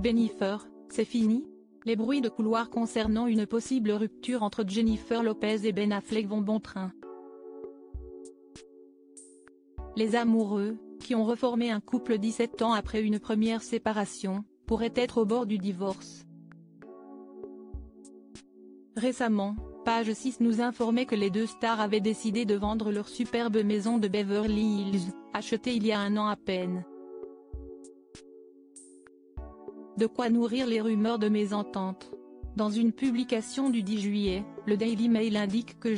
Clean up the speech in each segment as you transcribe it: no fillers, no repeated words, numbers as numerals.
Bennifer, c'est fini? Les bruits de couloir concernant une possible rupture entre Jennifer Lopez et Ben Affleck vont bon train. Les amoureux, qui ont reformé un couple 17 ans après une première séparation, pourraient être au bord du divorce. Récemment, Page 6 nous informait que les deux stars avaient décidé de vendre leur superbe maison de Beverly Hills, achetée il y a un an à peine. De quoi nourrir les rumeurs de mésentente. Dans une publication du 10 juillet, le Daily Mail indique que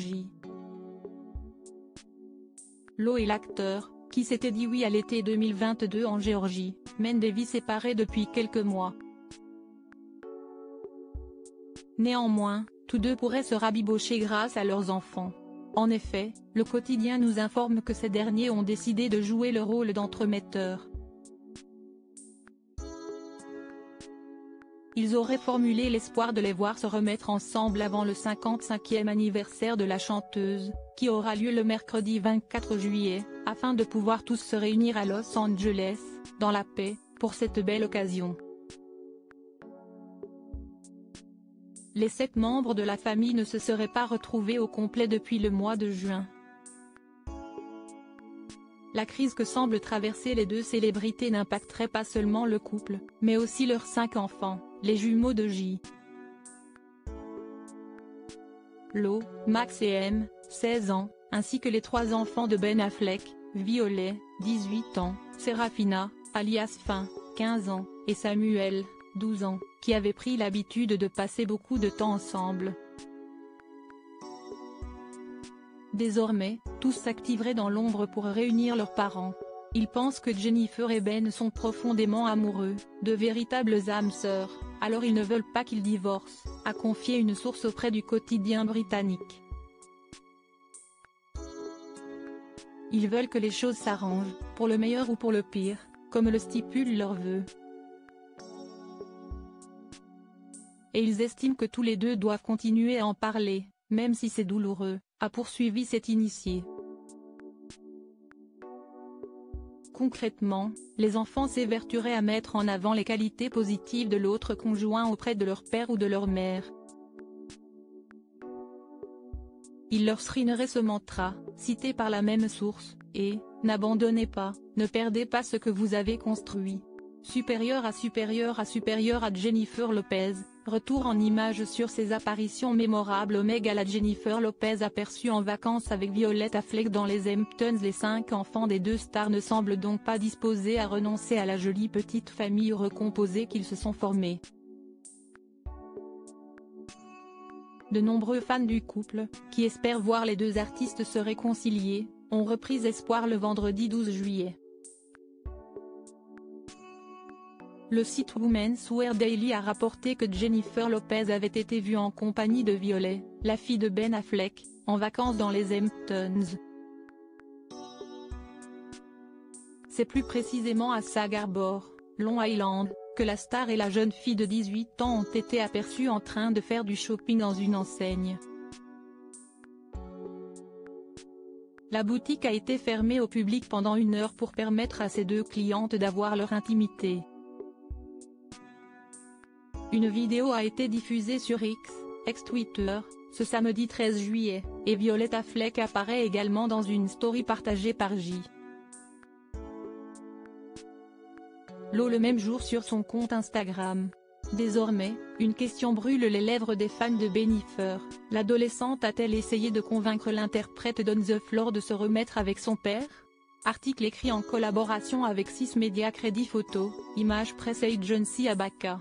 Lo et l'acteur, qui s'était dit oui à l'été 2022 en Géorgie, mènent des vies séparées depuis quelques mois. Néanmoins, tous deux pourraient se rabibocher grâce à leurs enfants. En effet, le quotidien nous informe que ces derniers ont décidé de jouer le rôle d'entremetteurs. Ils auraient formulé l'espoir de les voir se remettre ensemble avant le 55e anniversaire de la chanteuse, qui aura lieu le mercredi 24 juillet, afin de pouvoir tous se réunir à Los Angeles, dans la paix, pour cette belle occasion. Les 7 membres de la famille ne se seraient pas retrouvés au complet depuis le mois de juin. La crise que semblent traverser les deux célébrités n'impacterait pas seulement le couple, mais aussi leurs 5 enfants, les jumeaux de Lo, Max et M, 16 ans, ainsi que les 3 enfants de Ben Affleck, Violet, 18 ans, Serafina, alias Fin, 15 ans, et Samuel, 12 ans, qui avaient pris l'habitude de passer beaucoup de temps ensemble. Désormais, tous s'activeraient dans l'ombre pour réunir leurs parents. Ils pensent que Jennifer et Ben sont profondément amoureux, de véritables âmes sœurs, alors ils ne veulent pas qu'ils divorcent, a confié une source auprès du quotidien britannique. Ils veulent que les choses s'arrangent, pour le meilleur ou pour le pire, comme le stipulent leurs vœux. Et ils estiment que tous les deux doivent continuer à en parler, même si c'est douloureux, a poursuivi cet initié. Concrètement, les enfants s'évertueraient à mettre en avant les qualités positives de l'autre conjoint auprès de leur père ou de leur mère. Il leur strinerait ce mantra, cité par la même source, et « N'abandonnez pas, ne perdez pas ce que vous avez construit ». Supérieur à Jennifer Lopez, retour en images sur ses apparitions mémorables au Met Gala. Jennifer Lopez aperçue en vacances avec Violet Affleck dans les Hamptons. Les 5 enfants des deux stars ne semblent donc pas disposés à renoncer à la jolie petite famille recomposée qu'ils se sont formés. De nombreux fans du couple, qui espèrent voir les deux artistes se réconcilier, ont repris espoir le vendredi 12 juillet. Le site Women's Wear Daily a rapporté que Jennifer Lopez avait été vue en compagnie de Violet, la fille de Ben Affleck, en vacances dans les Hamptons. C'est plus précisément à Sag Harbor, Long Island, que la star et la jeune fille de 18 ans ont été aperçues en train de faire du shopping dans une enseigne. La boutique a été fermée au public pendant 1 heure pour permettre à ces deux clientes d'avoir leur intimité. Une vidéo a été diffusée sur X, ex-Twitter, ce samedi 13 juillet, et Violet Affleck apparaît également dans une story partagée par Lo le même jour sur son compte Instagram. Désormais, une question brûle les lèvres des fans de Bennifer. L'adolescente a-t-elle essayé de convaincre l'interprète d'On the Floor de se remettre avec son père? Article écrit en collaboration avec 6 médias. Crédit photo, images presse Agency Abaca.